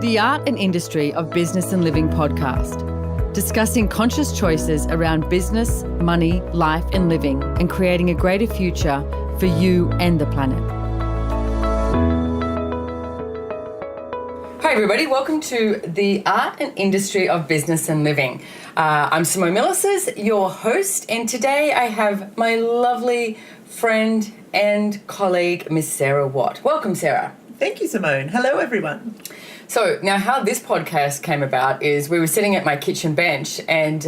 The Art and Industry of Business and Living podcast, discussing conscious choices around business, money, life and living, and creating a greater future for you and the planet. Hi everybody, welcome to The Art and Industry of Business and Living. I'm Simone Milasas, your host, and today I have my lovely friend and colleague, Miss Sarah Watt. Welcome, Sarah. Thank you, Simone. Hello, everyone. So now how this podcast came about is we were sitting at my kitchen bench and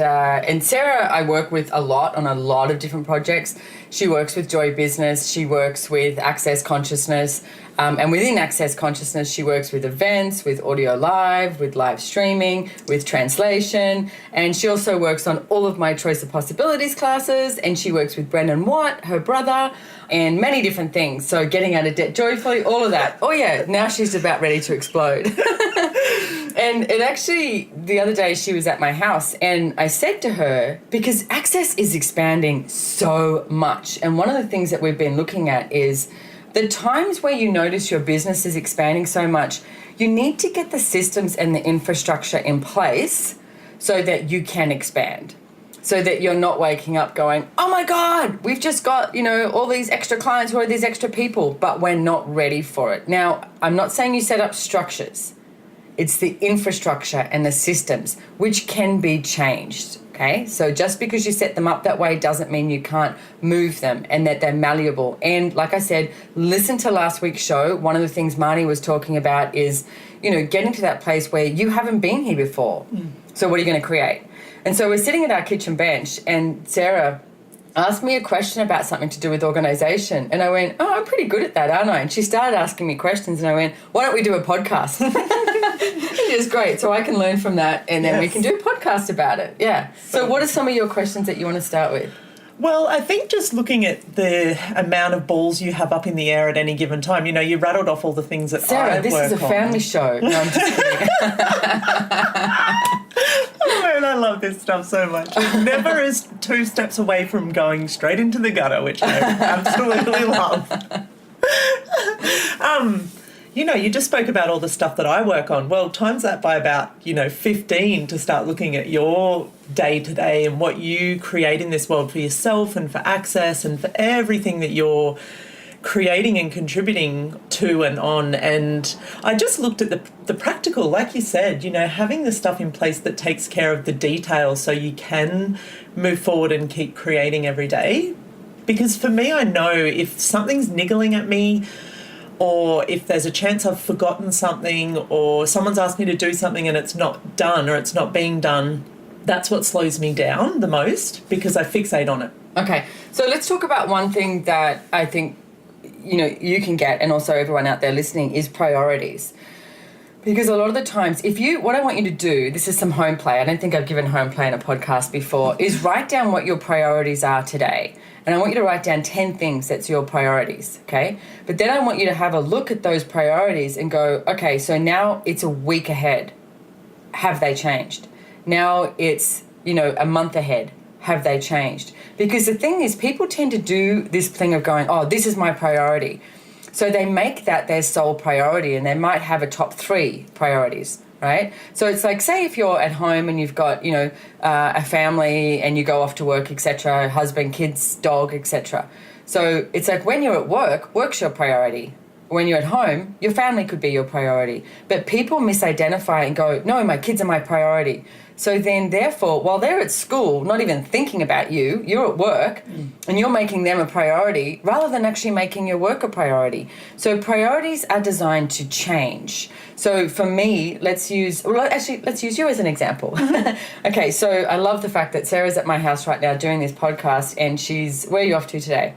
Sarah I work with a lot on a lot of different projects. She works with Joy Business, she works with Access Consciousness, and within Access Consciousness she works with events, with audio live, with live streaming, with translation, and she also works on all of my Choice of Possibilities classes, and she works with Brendan Watt, her brother, and many different things. So getting out of debt joyfully, all of that. Oh yeah, now she's about ready to explode. And actually, the other day she was at my house and I said to her, because Access is expanding so much, and one of the things that we've been looking at is the times where you notice your business is expanding so much, you need to get the systems and the infrastructure in place so that you can expand. So that you're not waking up going, oh my God, we've just got, all these extra clients or these extra people, but we're not ready for it. Now, I'm not saying you set up structures. It's the infrastructure and the systems, which can be changed, okay? So just because you set them up that way doesn't mean you can't move them and that they're malleable. And like I said, listen to last week's show. One of the things Marnie was talking about is, getting to that place where you haven't been here before. So what are you going to create? And so we're sitting at our kitchen bench and Sarah asked me a question about something to do with organisation. And I went, oh, I'm pretty good at that, aren't I? And she started asking me questions and I went, why don't we do a podcast? It is great. So I can learn from that and then we can do a podcast about it. Yeah. So what are some of your questions that you want to start with? Well, I think just looking at the amount of balls you have up in the air at any given time, you rattled off all the things that Sarah, I work on. Sarah, this is a family show. No, I'm just kidding. Oh, man, I love this stuff so much. It never is 2 steps away from going straight into the gutter, which I absolutely love. You just spoke about all the stuff that I work on. Well, times that by about, 15 to start looking at your day-to-day and what you create in this world for yourself and for Access and for everything that you're creating and contributing to and on. And I just looked at the practical, like you said, having the stuff in place that takes care of the details so you can move forward and keep creating every day. Because for me, I know if something's niggling at me, or if there's a chance I've forgotten something, or someone's asked me to do something and it's not done or it's not being done, that's what slows me down the most because I fixate on it. Okay, so let's talk about one thing that I think, you can get, and also everyone out there listening, is priorities. Because a lot of the times, what I want you to do, this is some home play, I don't think I've given home play in a podcast before, is write down what your priorities are today. And I want you to write down 10 things that's your priorities, okay? But then I want you to have a look at those priorities and go, okay, so now it's a week ahead. Have they changed? Now it's, a month ahead. Have they changed? Because the thing is, people tend to do this thing of going, oh, this is my priority. So they make that their sole priority and they might have a top 3 priorities. Right? So it's like, say if you're at home and you've got, a family and you go off to work, etc., husband, kids, dog, etc. So it's like when you're at work, work's your priority. When you're at home, your family could be your priority. But people misidentify and go, no, my kids are my priority. So then, therefore, while they're at school, not even thinking about you, you're at work and you're making them a priority rather than actually making your work a priority. So priorities are designed to change. So for me, let's use you as an example. Okay, so I love the fact that Sarah's at my house right now doing this podcast and where are you off to today?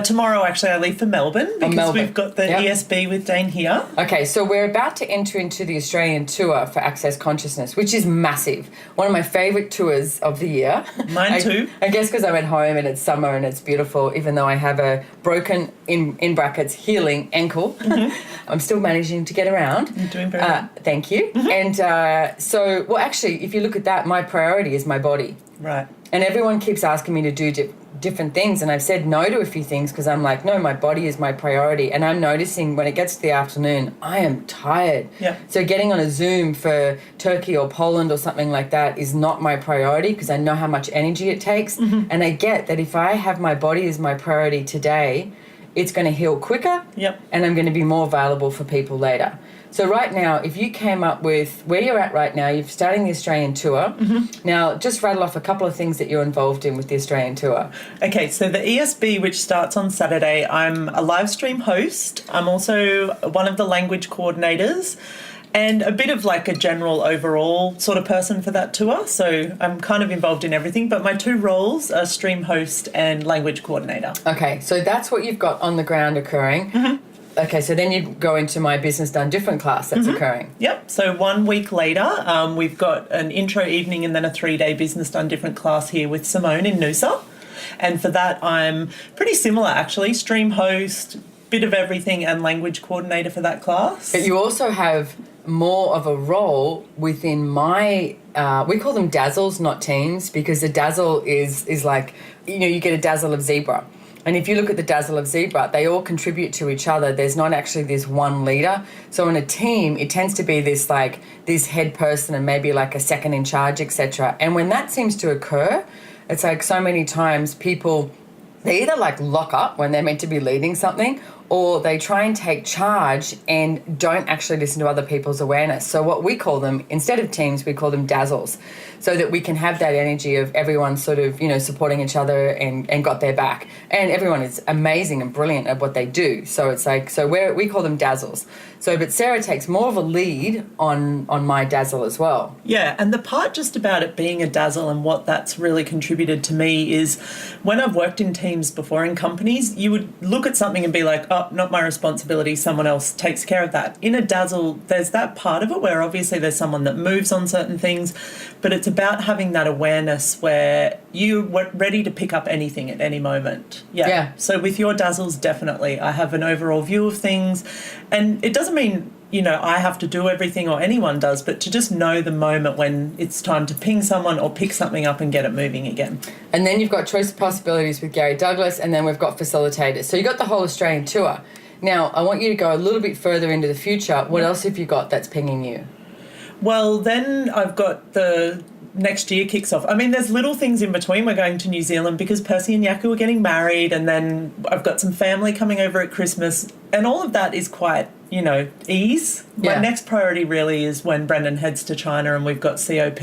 Tomorrow, actually, I leave for Melbourne because we've got the ESB with Dane here. Okay, so we're about to enter into the Australian tour for Access Consciousness, which is massive. One of my favourite tours of the year. Mine too. I guess because I'm at home and it's summer and it's beautiful, even though I have a broken, in brackets, healing ankle. I'm still managing to get around. You're doing very well. Thank you. And actually, if you look at that, my priority is my body. Right. And everyone keeps asking me to do different things. And I've said no to a few things because I'm like, no, my body is my priority. And I'm noticing when it gets to the afternoon, I am tired. Yeah. So getting on a Zoom for Turkey or Poland or something like that is not my priority because I know how much energy it takes. And I get that if I have my body as my priority today, it's going to heal quicker. Yep. And I'm going to be more available for people later. So right now, if you came up with where you're at right now, you're starting the Australian tour. Now, just rattle off a couple of things that you're involved in with the Australian tour. Okay, so the ESB, which starts on Saturday, I'm a live stream host. I'm also one of the language coordinators and a bit of like a general overall sort of person for that tour. So I'm kind of involved in everything, but my two roles are stream host and language coordinator. Okay, so that's what you've got on the ground occurring. Okay, so then you go into my Business Done Different class that's occurring. Yep. So 1 week later, we've got an intro evening and then a 3-day Business Done Different class here with Simone in Noosa. And for that, I'm pretty similar, actually. Stream host, bit of everything, and language coordinator for that class. But you also have more of a role within my, we call them dazzles, not teams, because the dazzle is like, you get a dazzle of zebra. And if you look at the dazzle of zebra, they all contribute to each other. There's not actually this one leader. So in a team, it tends to be this head person and maybe like a second in charge, etc. And when that seems to occur, it's like so many times people, they either like lock up when they're meant to be leading something, or they try and take charge and don't actually listen to other people's awareness. So what we call them, instead of teams, we call them dazzles, so that we can have that energy of everyone sort of, supporting each other and got their back. And everyone is amazing and brilliant at what they do. So it's like, we call them dazzles. So, but Sarah takes more of a lead on my dazzle as well. Yeah, and the part just about it being a dazzle and what that's really contributed to me is when I've worked in teams before in companies, you would look at something and be like, oh, not my responsibility, someone else takes care of that. In a dazzle, there's that part of it where obviously there's someone that moves on certain things, but it's about having that awareness where you're ready to pick up anything at any moment. Yeah. So with your dazzles, definitely, I have an overall view of things, and it doesn't mean I have to do everything or anyone does, but to just know the moment when it's time to ping someone or pick something up and get it moving again. And then you've got Choice of Possibilities with Gary Douglas, and then we've got Facilitator. So you've got the whole Australian tour. Now, I want you to go a little bit further into the future. What else have you got that's pinging you? Well, then I've got the next year kicks off. I mean, there's little things in between. We're going to New Zealand because Percy and Yaku are getting married, and then I've got some family coming over at Christmas, and all of that is quite, ease. Yeah. My next priority really is when Brendan heads to China, and we've got COP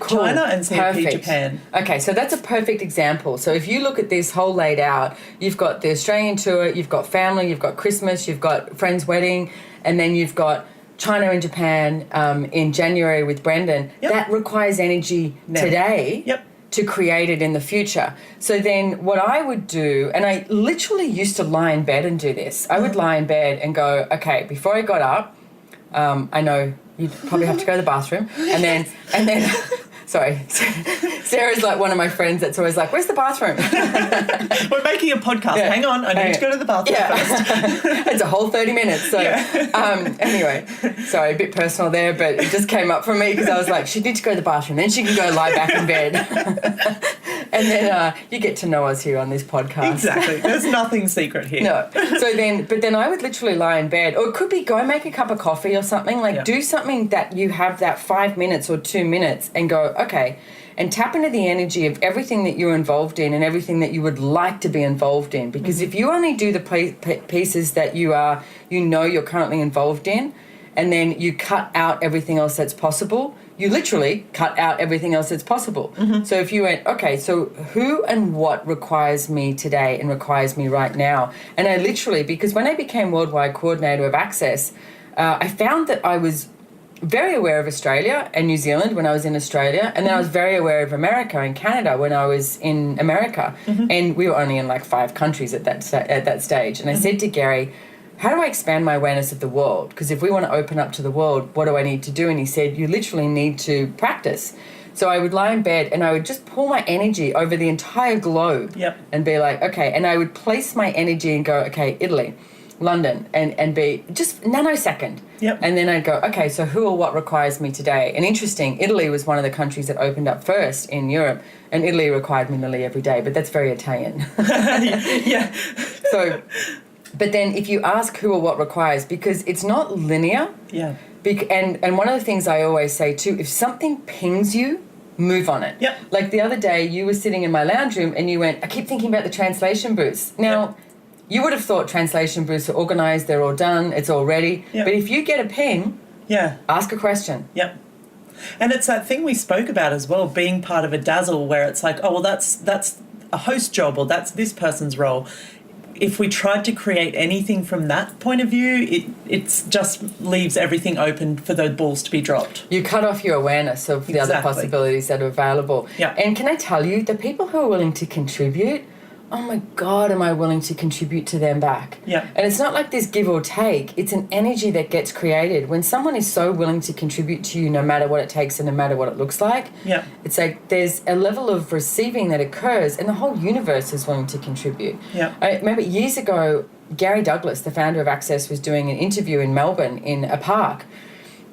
China and COP Japan. Okay, so that's a perfect example. So if you look at this whole laid out, you've got the Australian tour, you've got family, you've got Christmas, you've got friend's wedding, and then you've got China and Japan in January with Brendan. Yep. That requires energy today. Yep. To create it in the future. So then what I would do, and I literally used to lie in bed and do this. I would lie in bed and go, okay, before I got up, I know you'd probably have to go to the bathroom. And then sorry, Sarah's like one of my friends that's always like, where's the bathroom? We're making a podcast. Yeah. Hang on, I need to go to the bathroom first. It's a whole 30 minutes. So anyway, sorry, a bit personal there, but it just came up for me because I was like, she needs to go to the bathroom, then she can go lie back in bed. And then you get to know us here on this podcast. Exactly. There's nothing secret here. No. But then I would literally lie in bed, or it could be go make a cup of coffee or something, do something that you have that 5 minutes or 2 minutes and go, okay, and tap into the energy of everything that you're involved in and everything that you would like to be involved in. Because if you only do the pieces that you're currently involved in, and then you cut out everything else that's possible, you literally cut out everything else that's possible. So if you went, okay, so who and what requires me today and requires me right now? And I literally, because when I became Worldwide Coordinator of Access, I found that I was very aware of Australia and New Zealand when I was in Australia, and then I was very aware of America and Canada when I was in America. And we were only in like 5 countries at that stage. And I said to Gary, how do I expand my awareness of the world? Because if we want to open up to the world, what do I need to do? And he said, you literally need to practice. So I would lie in bed and I would just pour my energy over the entire globe and be like, okay, and I would place my energy and go, okay, Italy. London, and be just nanosecond. Yep. And then I'd go, okay, so who or what requires me today? And interesting, Italy was one of the countries that opened up first in Europe, and Italy required me nearly every day, but that's very Italian. Yeah. So, but then if you ask who or what requires, because it's not linear. Yeah. And one of the things I always say too, if something pings you, move on it. Yep. Like the other day, you were sitting in my lounge room and you went, I keep thinking about the translation booths. Now, you would have thought translation booths are organised, they're all done, it's all ready. Yep. But if you get a ping, ask a question. Yep. And it's that thing we spoke about as well, being part of a dazzle where it's like, oh, well, that's a host job, or that's this person's role. If we tried to create anything from that point of view, it just leaves everything open for those balls to be dropped. You cut off your awareness of the other possibilities that are available. Yeah. And can I tell you, the people who are willing to contribute, oh my God, am I willing to contribute to them back? Yeah. And it's not like this give or take. It's an energy that gets created. When someone is so willing to contribute to you no matter what it takes and no matter what it looks like, it's like there's a level of receiving that occurs and the whole universe is willing to contribute. Yeah. I remember years ago, Gary Douglas, the founder of Access, was doing an interview in Melbourne in a park.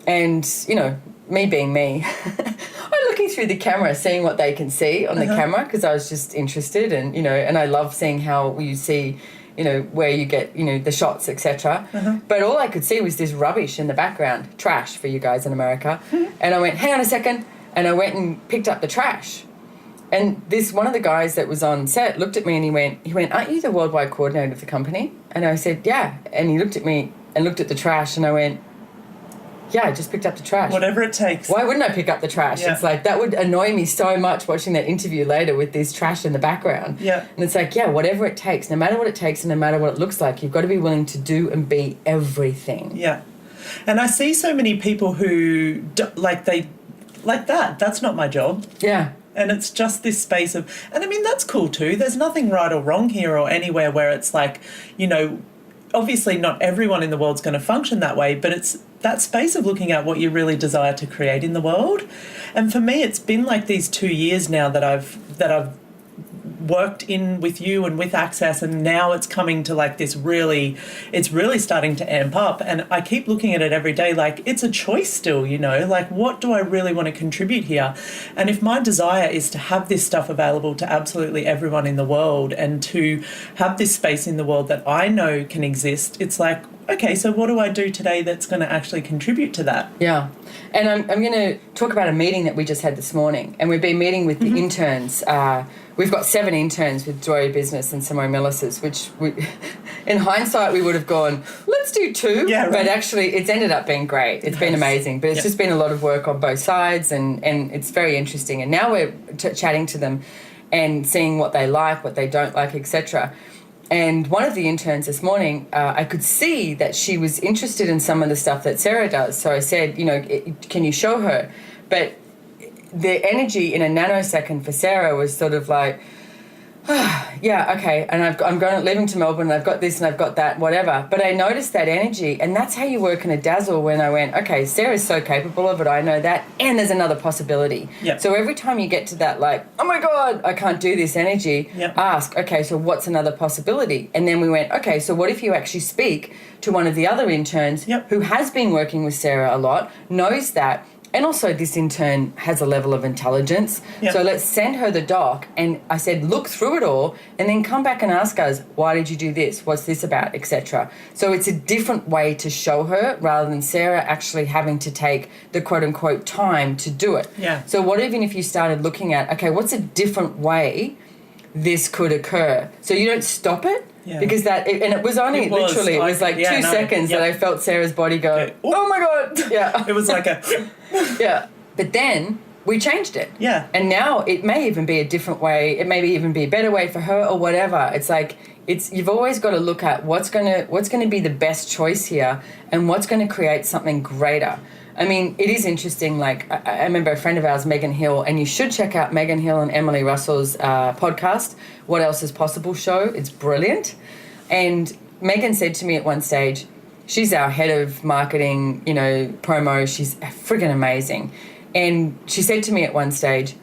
And, you know, me being me, I'm looking through the camera, seeing what they can see on the camera, because I was just interested, and, you know, and I love seeing how you see, you know, where you get, you know, the shots, etc. But all I could see was this rubbish in the background, trash for you guys in America. And I went, hang on a second, and I went and picked up the trash. And this one of the guys that was on set looked at me and he went, aren't you the worldwide coordinator of the company? And I said, yeah. And he looked at me and looked at the trash, and I went, yeah, I just picked up the trash. Whatever it takes. Why wouldn't I pick up the trash? Yeah. It's like, that would annoy me so much watching that interview later with this trash in the background. Yeah. And it's like, yeah, whatever it takes, no matter what it takes and no matter what it looks like, you've got to be willing to do and be everything. Yeah. And I see so many people who, like that. That's not my job. Yeah. And it's just this space of, and I mean, that's cool too. There's nothing right or wrong here or anywhere where it's like, you know, obviously not everyone in the world's going to function that way, but it's that space of looking at what you really desire to create in the world. And for me, it's been like these 2 years now that I've worked in with you and with Access, and now it's coming to like this it's really starting to amp up. And I keep looking at it every day like it's a choice still, you know, like what do I really want to contribute here? And if my desire is to have this stuff available to absolutely everyone in the world and to have this space in the world that I know can exist, it's like, okay, so what do I do today that's going to actually contribute to that? Yeah. And I'm going to talk about a meeting that we just had this morning, and we've been meeting with the interns. We've got 7 interns with Joy Business and Simone Milasas, which in hindsight we would have gone, let's do 2. Yeah, right. But actually it's ended up being great. It's been amazing. But it's just been a lot of work on both sides, and it's very interesting. And now we're chatting to them and seeing what they like, what they don't like, etc. And one of the interns this morning, I could see that she was interested in some of the stuff that Sarah does. So I said, you know, can you show her? But the energy in a nanosecond for Sarah was sort of like, yeah, okay, and I'm leaving to Melbourne, and I've got this and I've got that, whatever. But I noticed that energy, and that's how you work in a dazzle. When I went, okay, Sarah's so capable of it, I know that, and there's another possibility. Yep. So every time you get to that, like, oh my God, I can't do this energy, ask, okay, so what's another possibility? And then we went, okay, so what if you actually speak to one of the other interns who has been working with Sarah a lot, knows that, and also this intern has a level of intelligence. Yep. So let's send her the doc. And I said, look through it all and then come back and ask us, why did you do this? What's this about, etc. So it's a different way to show her rather than Sarah actually having to take the quote unquote time to do it. Yeah. So what even if you started looking at, okay, what's a different way this could occur? So you don't stop it. Yeah. Because it was only it was like 2 seconds that I felt Sarah's body go, oh my God. Yeah. It was like a... Yeah. But then we changed it. Yeah. And now it may even be a different way. It may even be a better way for her or whatever. It's like, you've always got to look at what's going to be the best choice here and what's going to create something greater. I mean, it is interesting. Like, I remember a friend of ours, Megan Hill, and you should check out Megan Hill and Emily Russell's podcast, What Else Is Possible show. It's brilliant. And Megan said to me at one stage, she's our head of marketing, you know, promo. She's friggin' amazing. And she said to me at one stage,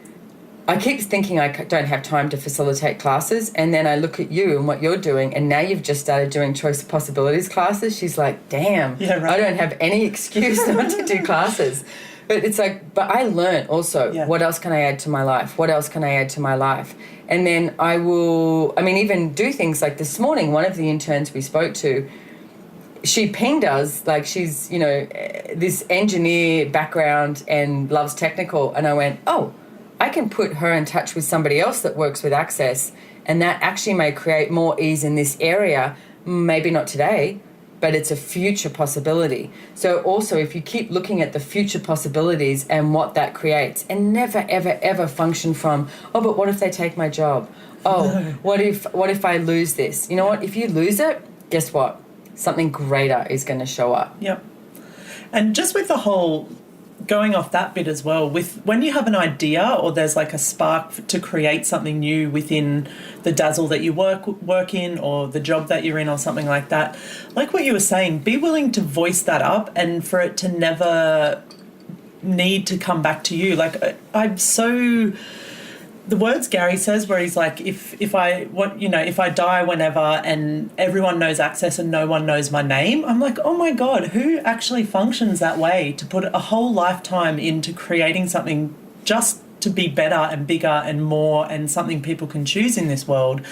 I keep thinking I don't have time to facilitate classes, and then I look at you and what you're doing, and now you've just started doing choice of possibilities classes. She's like, damn, Yeah, right. I don't have any excuse not to do classes. But it's like, but I learned also, what else can I add to my life? What else can I add to my life? And then I will, even do things like this morning, one of the interns we spoke to, she pinged us, like she's, this engineer background and loves technical. And I went, oh, I can put her in touch with somebody else that works with access. And that actually may create more ease in this area. Maybe not today, but it's a future possibility. So also, if you keep looking at the future possibilities and what that creates, and never, ever, ever function from, oh, but what if they take my job? Oh, no. what if I lose this? You know what? If you lose it, guess what? Something greater is going to show up. Yep. And just with the whole, going off that bit as well, with when you have an idea or there's like a spark to create something new within the dazzle that you work in or the job that you're in or something like that, like what you were saying, be willing to voice that up and for it to never need to come back to you. Like I'm so... The words Gary says where he's like, if I die whenever and everyone knows access and no one knows my name, I'm like, oh my God, who actually functions that way to put a whole lifetime into creating something just to be better and bigger and more and something people can choose in this world?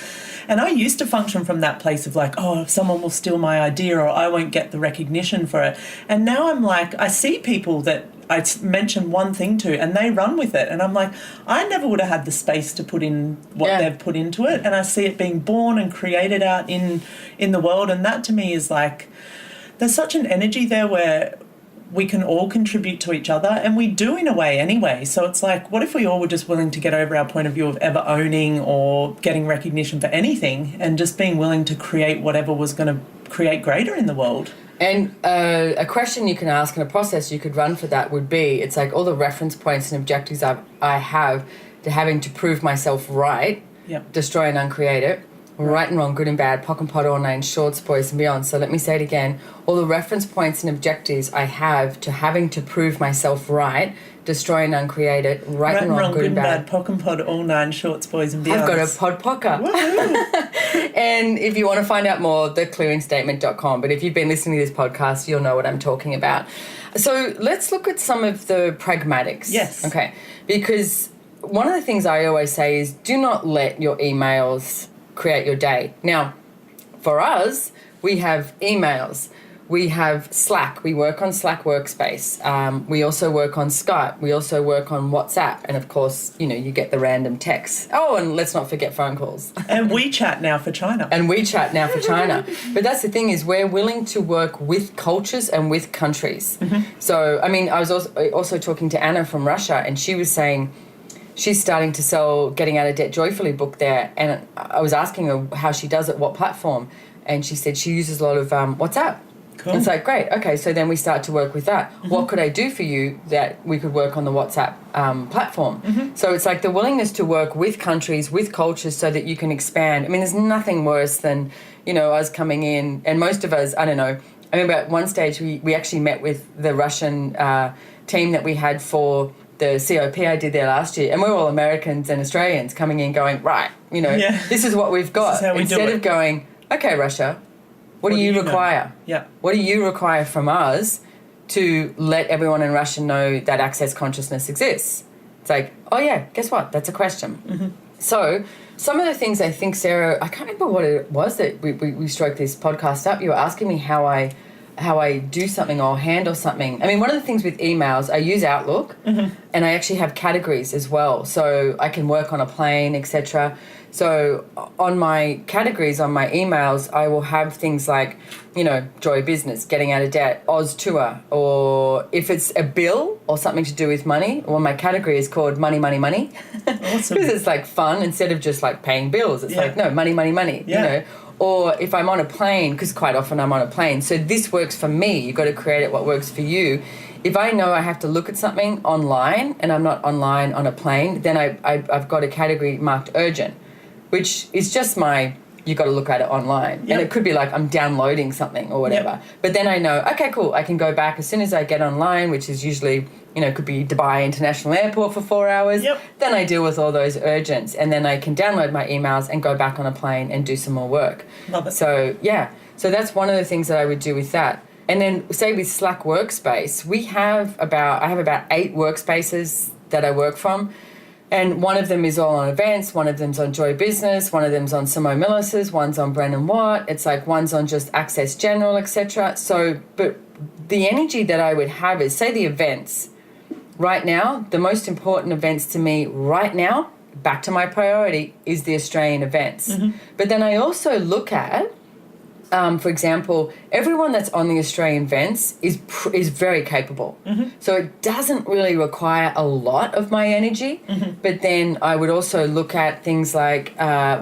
And I used to function from that place of like, oh, someone will steal my idea or I won't get the recognition for it. And now I'm like, I see people that I mention one thing to and they run with it. And I'm like, I never would have had the space to put in what they've put into it. And I see it being born and created out in the world. And that to me is like, there's such an energy there where we can all contribute to each other, and we do in a way anyway. So it's like, what if we all were just willing to get over our point of view of ever owning or getting recognition for anything and just being willing to create whatever was going to create greater in the world? And a question you can ask and a process you could run for that would be, it's like all the reference points and objectives I have to having to prove myself right, destroy and uncreate it, right and wrong, good and bad, POC and POD, all nine shorts, boys and beyond. So let me say it again. All the reference points and objectives I have to having to prove myself right, destroy and uncreate it, right and wrong, good and bad, POC and POD, all nine shorts, boys and beyond. I've got a pod pocker. And if you want to find out more, theclearingstatement.com. But if you've been listening to this podcast, you'll know what I'm talking about. So let's look at some of the pragmatics. Yes. Okay. Because one of the things I always say is do not let your emails create your day. Now, for us, we have emails. We have Slack. We work on Slack Workspace. We also work on Skype. We also work on WhatsApp. And, of course, you get the random texts. Oh, and let's not forget phone calls. And WeChat now for China. But that's the thing is we're willing to work with cultures and with countries. Mm-hmm. So, I was also talking to Anna from Russia, and she was saying she's starting to sell Getting Out of Debt Joyfully book there. And I was asking her how she does it, what platform. And she said she uses a lot of WhatsApp. Cool. And it's like, great, okay, so then we start to work with that. Mm-hmm. What could I do for you that we could work on the WhatsApp platform? Mm-hmm. So it's like the willingness to work with countries, with cultures so that you can expand. There's nothing worse than, us coming in, and most of us, I don't know, I remember at one stage we actually met with the Russian team that we had for the COP I did there last year, and we're all Americans and Australians coming in going, right, this is what we've got. Instead of going, okay, Russia, what do you require? Yeah. What do you require from us to let everyone in Russia know that access consciousness exists? It's like, oh yeah, guess what? That's a question. Mm-hmm. So some of the things I think, Sarah, I can't remember what it was that we stroked this podcast up. You were asking me how I do something or handle something. One of the things with emails, I use Outlook, mm-hmm. and I actually have categories as well. So I can work on a plane, etc. So on my categories, on my emails, I will have things like, Joy Business, Getting Out of Debt, Oz Tour, or if it's a bill or something to do with money, well, my category is called Money, Money, Money. Awesome. Because it's like fun instead of just like paying bills. It's like, no, money, money, money, Or if I'm on a plane, because quite often I'm on a plane. So this works for me. You've got to create it what works for you. If I know I have to look at something online and I'm not online on a plane, then I've got a category marked urgent, which is just you've got to look at it online. Yep. And it could be like I'm downloading something or whatever. Yep. But then I know, okay, cool, I can go back as soon as I get online, which is usually it could be Dubai International Airport for 4 hours. Yep. Then I deal with all those urgents, and then I can download my emails and go back on a plane and do some more work. Love it. So, yeah. So that's one of the things that I would do with that. And then, say with Slack Workspace, I have about 8 workspaces that I work from. And one of them is all on events, one of them's on Joy Business, one of them's on Simone Milasas, one's on Brennan Watt. It's like one's on just Access General, etc. So, but the energy that I would have is, say, the events. Right now, the most important events to me right now, back to my priority, is the Australian events. Mm-hmm. But then I also look at, for example, everyone that's on the Australian events is very capable. Mm-hmm. So it doesn't really require a lot of my energy. Mm-hmm. But then I would also look at things like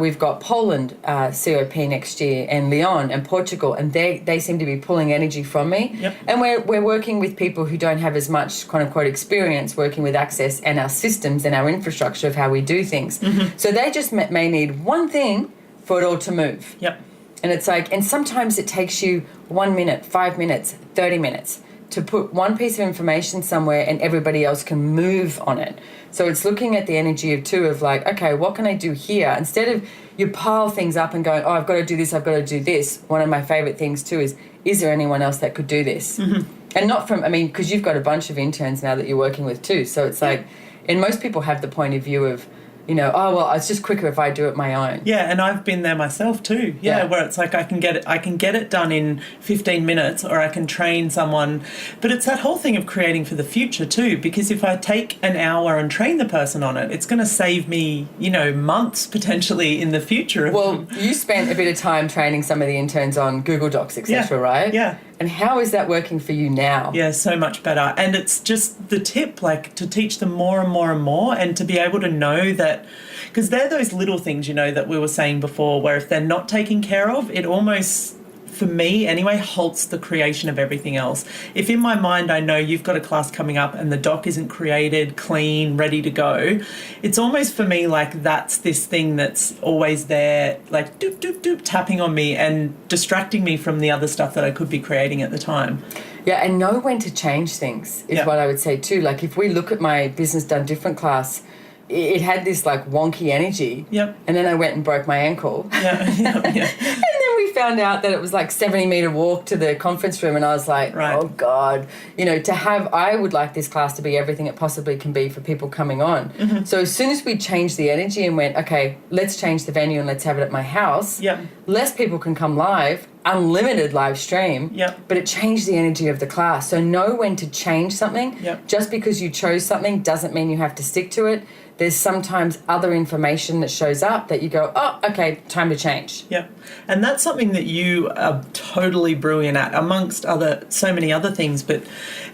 we've got Poland COP next year, and Lyon and Portugal, and they seem to be pulling energy from me. Yep. And we're working with people who don't have as much quote unquote experience working with Access and our systems and our infrastructure of how we do things. Mm-hmm. So they just may need one thing for it all to move. Yep. And it's like, and sometimes it takes you 1 minute, 5 minutes, 30 minutes to put one piece of information somewhere and everybody else can move on it. So it's looking at the energy of like, okay, what can I do here? Instead of you pile things up and going, oh, I've got to do this, I've got to do this. One of my favorite things too is there anyone else that could do this? Mm-hmm. And not from, because you've got a bunch of interns now that you're working with too. So it's like, and most people have the point of view of, oh, well, it's just quicker if I do it my own. Yeah, and I've been there myself too. Yeah, where it's like I can get it done in 15 minutes, or I can train someone. But it's that whole thing of creating for the future too, because if I take an hour and train the person on it, it's going to save me, months potentially in the future. Well, you spent a bit of time training some of the interns on Google Docs, etc., right? Yeah. And how is that working for you now? Yeah, so much better. And it's just the tip, like to teach them more and more and more, and to be able to know that, because they're those little things, that we were saying before, where if they're not taken care of, it almost, for me anyway, halts the creation of everything else. If in my mind I know you've got a class coming up and the doc isn't created, clean, ready to go, it's almost for me like that's this thing that's always there, like doop, doop, doop, tapping on me and distracting me from the other stuff that I could be creating at the time. Yeah, and know when to change things is what I would say too. Like if we look at my Business Done Different class, it had this like wonky energy. Yep. And then I went and broke my ankle. Yeah. And then we found out that it was like 70-meter walk to the conference room, and I was like, oh God, I would like this class to be everything it possibly can be for people coming on. Mm-hmm. So as soon as we changed the energy and went, okay, let's change the venue and let's have it at my house. Yep. Less people can come live, unlimited live stream. Yep. But it changed the energy of the class. So know when to change something. Yep. Just because you chose something doesn't mean you have to stick to it. There's sometimes other information that shows up that you go, oh, okay, time to change. Yeah. And that's something that you are totally brilliant at, amongst so many other things. But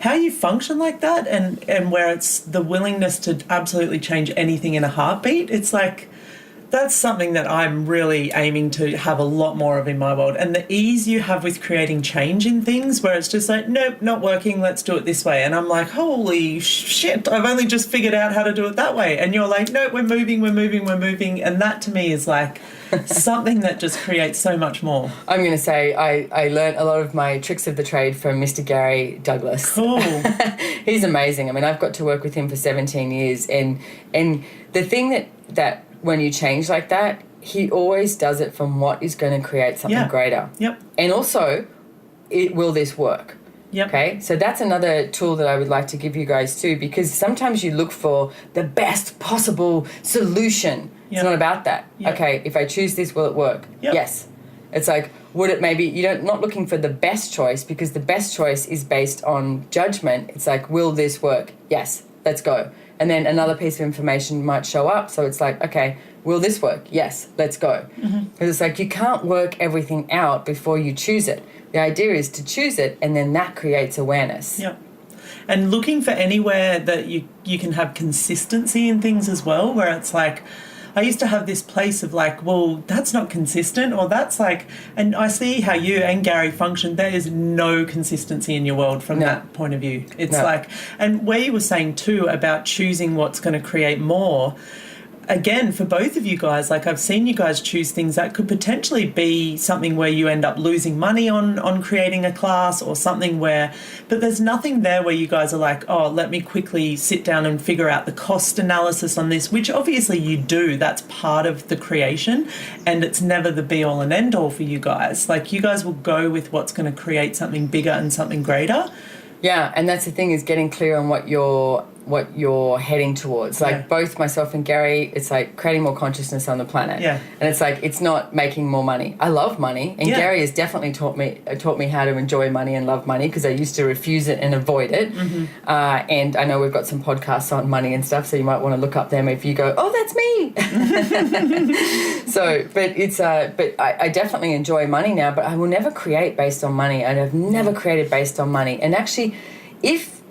how you function like that, and where it's the willingness to absolutely change anything in a heartbeat, it's like, that's something that I'm really aiming to have a lot more of in my world. And the ease you have with creating change in things, where it's just like, nope, not working, let's do it this way. And I'm like, holy shit, I've only just figured out how to do it that way. And you're like, no, we're moving. And that to me is like something that just creates so much more. I'm going to say I learned a lot of my tricks of the trade from Mr. Gary Douglas. Cool. He's amazing. I've got to work with him for 17 years. And the thing that when you change like that, he always does it from what is going to create something greater. Yep. And also, will this work? Yep. Okay, so that's another tool that I would like to give you guys too, because sometimes you look for the best possible solution. It's not about that. Yep. Okay, if I choose this, will it work? Yep. Yes. It's like, would it maybe, not looking for the best choice, because the best choice is based on judgment. It's like, will this work? Yes, let's go. And then another piece of information might show up. So it's like, okay, will this work? Yes, let's go. Mm-hmm. Because it's like you can't work everything out before you choose it. The idea is to choose it, and then that creates awareness. Yep. And looking for anywhere that you can have consistency in things as well, where it's like, I used to have this place of like, well, that's not consistent, or that's like, and I see how you and Gary function. There is no consistency in your world from that point of view. It's like, and where you were saying too about choosing what's going to create more, again, for both of you guys, like I've seen you guys choose things that could potentially be something where you end up losing money on creating a class, or something where, but there's nothing there where you guys are like, oh, let me quickly sit down and figure out the cost analysis on this, which obviously you do. That's part of the creation, and it's never the be all and end all for you guys. Like, you guys will go with what's going to create something bigger and something greater. Yeah, and that's the thing, is getting clear on what you're heading towards. Like, both myself and Gary, it's like creating more consciousness on the planet. Yeah. And it's like, it's not making more money. I love money, and Gary has definitely taught me how to enjoy money and love money, because I used to refuse it and avoid it. And I know we've got some podcasts on money and stuff, so you might want to look up them if you go, oh, that's me. So, but I definitely enjoy money now, but I will never create based on money. And I've never created based on money. And actually, if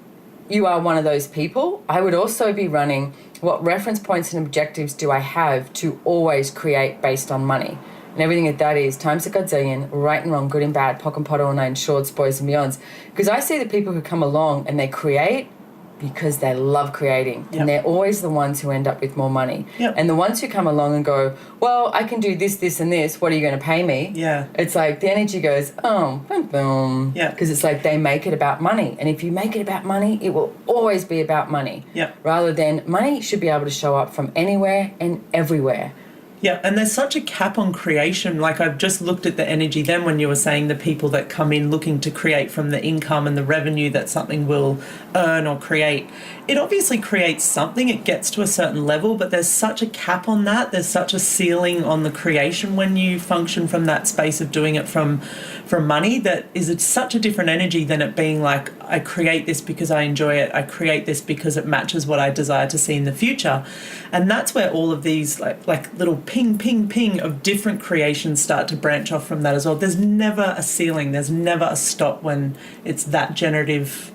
you are one of those people, I would also be running, what reference points and objectives do I have to always create based on money? And everything that is times a godzillion, right and wrong, good and bad, pock and pot, all nine shorts, boys and beyonds. Because I see the people who come along and they create because they love creating. And they're always the ones who end up with more money. And the ones who come along and go, well, I can do this, this and this, what are you going to pay me? It's like the energy goes, oh, boom, boom. Because it's like they make it about money. And if you make it about money, it will always be about money. Rather than money should be able to show up from anywhere and everywhere. Yeah, and there's such a cap on creation. Like, I've just looked at the energy then when you were saying the people that come in looking to create from the income and the revenue that something will earn or create. It obviously creates something, it gets to a certain level, but there's such a cap on that. There's such a ceiling on the creation when you function from that space of doing it from money, that is, it's such a different energy than it being like, I create this because I enjoy it, I create this because it matches what I desire to see in the future. And that's where all of these like little ping, ping, ping of different creations start to branch off from that as well. There's never a ceiling, there's never a stop when it's that generative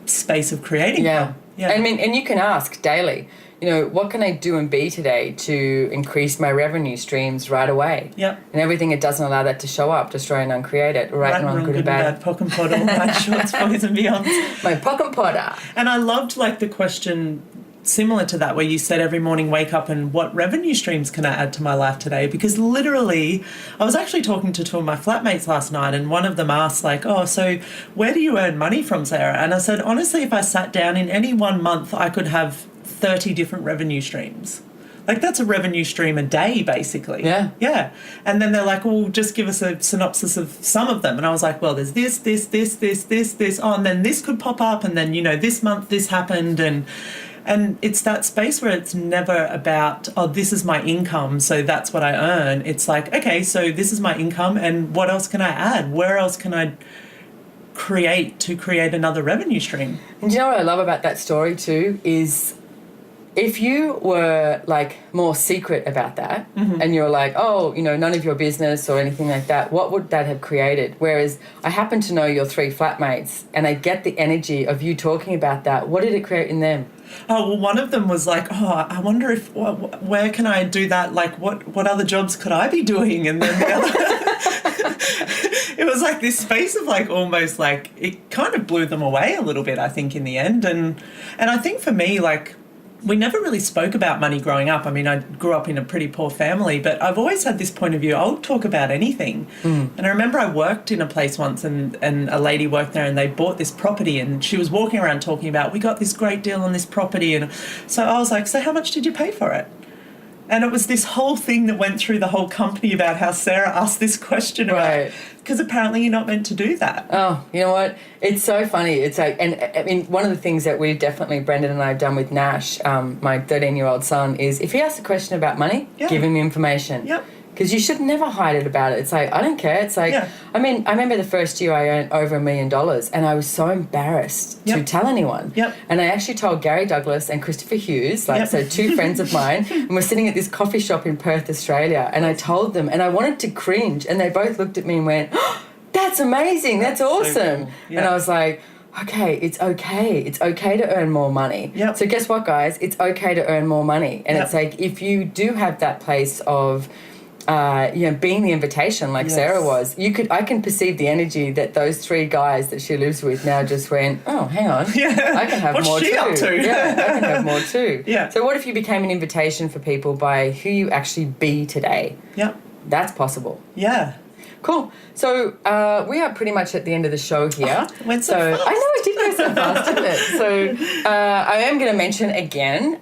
space of creating. Yeah. I mean, and you can ask daily, you know, what can I do and be today to increase my revenue streams right away? And everything that doesn't allow that to show up, destroy and uncreate it. Right and wrong, good and bad. Pock and pot, all my shorts, boys and beyonds. My pock and potter. And I loved like the question similar to that, where you said every morning wake up and what revenue streams can I add to my life today? Because literally, I was actually talking to two of my flatmates last night, and one of them asked like, oh, so where do you earn money from, Sarah? And I said, honestly, if I sat down in any 1 month, I could have 30 different revenue streams. Like, that's a revenue stream a day, basically. Yeah. And then they're like, well, just give us a synopsis of some of them. And I was like, well, there's this. Oh, and then this could pop up. And then, you know, this month this happened. And it's that space where it's never about, oh, this is my income, so that's what I earn. It's like, okay, so this is my income, and what else can I add? Where else can I create to create another revenue stream? And you know what I love about that story too is, if you were like more secret about that, and you're like, oh, you know, none of your business or anything like that, what would that have created? Whereas I happen to know your three flatmates, and I get the energy of you talking about that. What did it create in them? Oh, well, one of them was like, oh, I wonder if, where can I do that? Like, what other jobs could I be doing? And then the other, it was like this space of like, almost like, it kind of blew them away a little bit, I think, in the end. And I think for me, like, we never really spoke about money growing up. I mean, I grew up in a pretty poor family, but I've always had this point of view, I'll talk about anything. And I remember I worked in a place once, and a lady worked there, and they bought this property, and she was walking around talking about, we got this great deal on this property. And so I was like, so how much did you pay for it? And it was this whole thing that went through the whole company about how Sarah asked this question about, because apparently you're not meant to do that. Oh, you know what? It's so funny. It's like, and I mean, one of the things that we've definitely, Brendan and I have done with Nash, my 13-year-old son, is if he asks a question about money, give him information. Because you should never hide it about it. It's like, I don't care. It's like, I mean, I remember the first year I earned over $1 million, and I was so embarrassed to tell anyone. And I actually told Gary Douglas and Christopher Hughes, like, so two friends of mine, and we're sitting at this coffee shop in Perth, Australia, and I told them, and I wanted to cringe, and they both looked at me and went, oh, that's amazing, that's awesome. So cool. And I was like, okay, it's okay to earn more money. So guess what, guys? It's okay to earn more money. And it's like, if you do have that place of being the invitation like Sarah was. I can perceive the energy that those 3 guys that she lives with now just went, oh, hang on, I can have more too. What's she up to? Yeah, I can have more too. Yeah. So what if you became an invitation for people by who you actually be today? Yeah. That's possible. Yeah. Cool. So we are pretty much at the end of the show here. Went so fast. I know, it did go so fast, didn't it? So I am going to mention again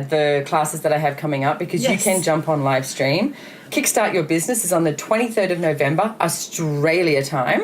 the classes that I have coming up, because you can jump on live stream. Kickstart Your Business is on the 23rd of November, Australia time.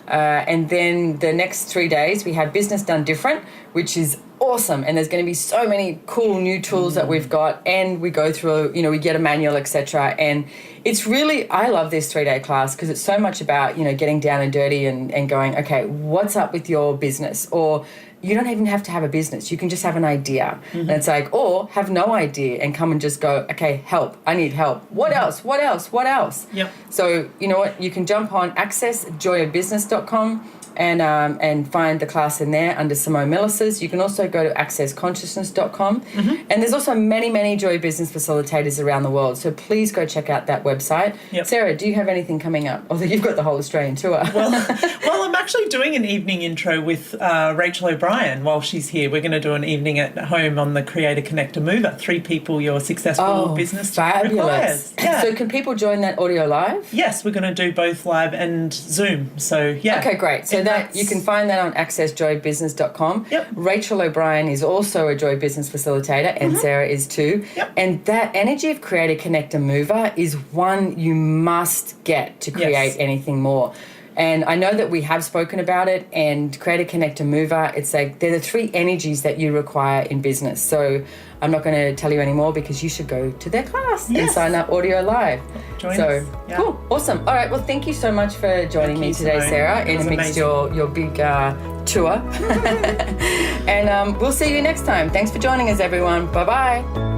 And then the next 3 days we have Business Done Different, which is awesome. And there's going to be so many cool new tools that we've got, and we go through, we get a manual, etc. And it's really, I love this 3-day class because it's so much about, getting down and dirty and going, okay, what's up with your business? Or you don't even have to have a business. You can just have an idea. And it's like, or have no idea and come and just go, okay, help. I need help. What else? What else? What else? Yep. So, you know what? You can jump on accessjoyofbusiness.com and find the class in there under Simone Milasas. You can also go to accessconsciousness.com. And there's also many, many Joy Business facilitators around the world. So please go check out that website. Yep. Sarah, do you have anything coming up? Although you've got the whole Australian tour. Well, I'm actually doing an evening intro with Rachel O'Brien while she's here. We're going to do an evening at home on the Creator Connector Mover. 3 people your successful business requires. Yeah. So can people join that audio live? Yes, we're going to do both live and Zoom. So, yeah. Okay, great. So that you can find that on accessjoybusiness.com. Yep. Rachel O'Brien is also a Joy Business facilitator, and Sarah is too. Yep. And that Energy of Creator Connector Mover is one you must get to create anything more. And I know that we have spoken about it, and Creator Connector Mover, it's like they're the 3 energies that you require in business. So I'm not going to tell you anymore because you should go to their class and sign up audio live. Join us. Yeah. Cool. Awesome. All right. Well, thank you so much for joining me today, Simone. Sarah, amidst your big tour. And we'll see you next time. Thanks for joining us, everyone. Bye-bye.